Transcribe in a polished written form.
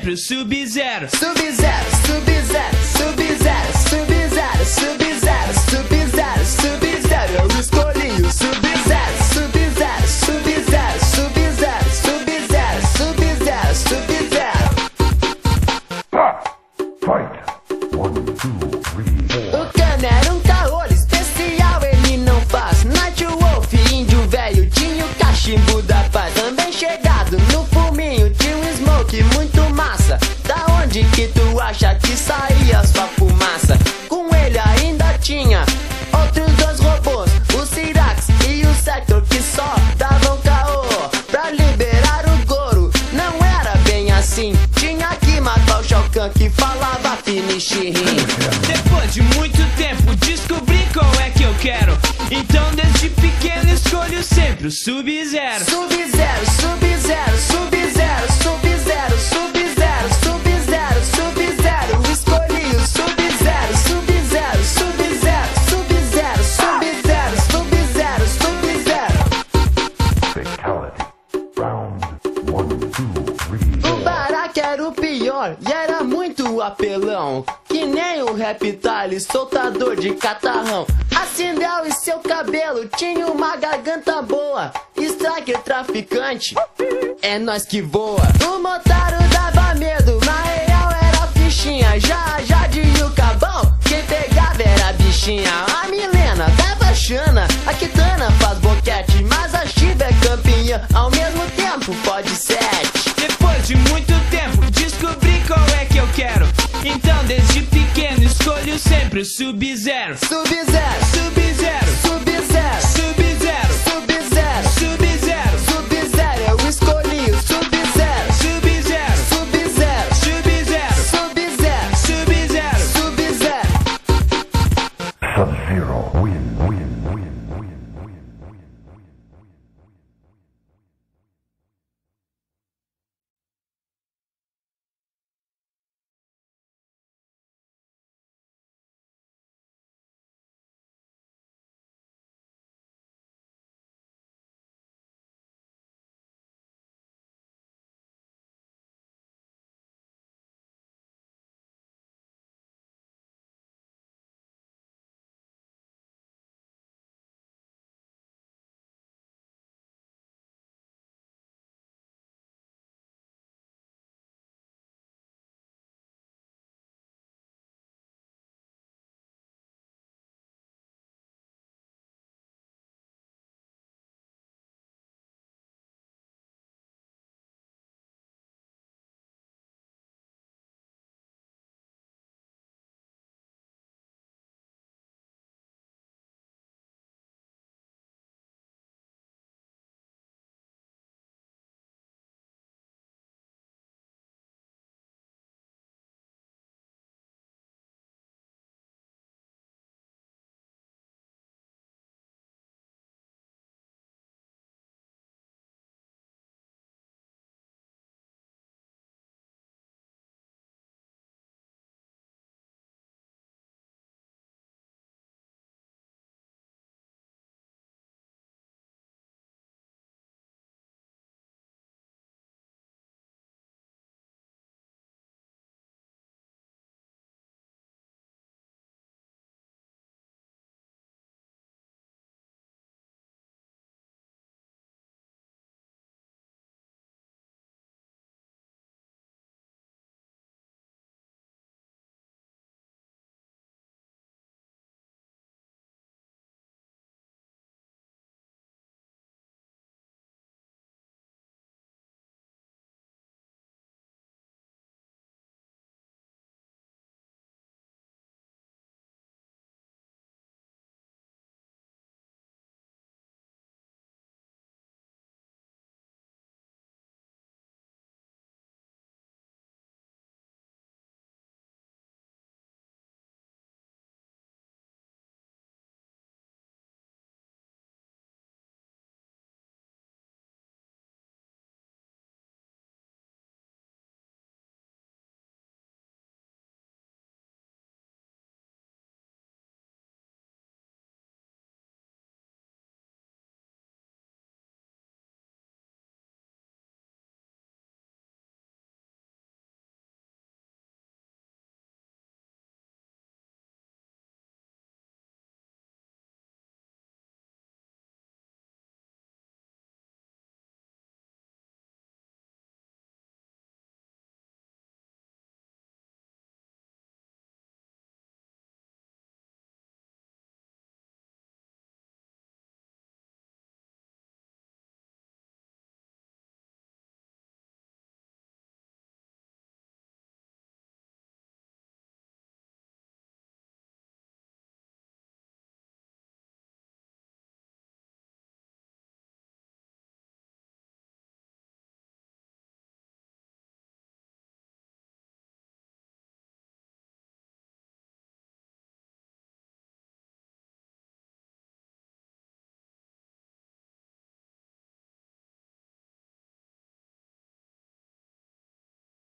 sempre o Sub-Zero. Sub-Zero, Sub-Zero, Sub-Zero, Sub-Zero, Sub-Zero, Sub-Zero, Sub-Zero. Eu escolhi o Sub-Zero, Sub-Zero, Sub-Zero, Sub-Zero, Sub-Zero, Sub-Zero, Sub-Zero. Fight! 1, 2, 3, 4. O Kano era um caolho especial, ele não faz Night Wolf, índio velho, tinha o cachimbo da paz. Também chegado no fuminho, tinha um smoke muito massa. Da onde que tu acha que saía sua fumaça? Com ele ainda tinha outros dois robôs, o Cyrax e o Sector, que só davam caô pra liberar o Goro. Não era bem assim, tinha que matar o Shao Kahn, que falava finish him. Depois de muito tempo descobri qual é que eu quero. Então desde pequeno escolho sempre o Sub-Zero. Sub-Zero, Sub-Zero, Sub-Zero, Sub-Zero, Sub-Zero, Sub-Zero, Sub-Zero. Escolhi o Sub-Zero, Sub-Zero, Sub-Zero, Sub-Zero, Sub-Zero, Sub-Zero, Sub-Zero. Fatality. Round 1, 2, 3, 4. O Baraka era o pior e era muito apelão, que nem o Reptile, soltador de catarrão. A Sindel e seu cabelo tinha uma garganta boa. Striker traficante, é nós que voa. O Motaro dava medo, na real era fichinha. Já de Yukabão, quem pegava era bichinha. A Milena dava chana, a Kitana faz boquete, mas a Shiva é campeã, ao mesmo tempo pode 7. Depois de muito tempo descobri qual é que eu quero. Então desde pequeno escolho sempre o Sub-Zero. Sub-Zero, Sub-Zero,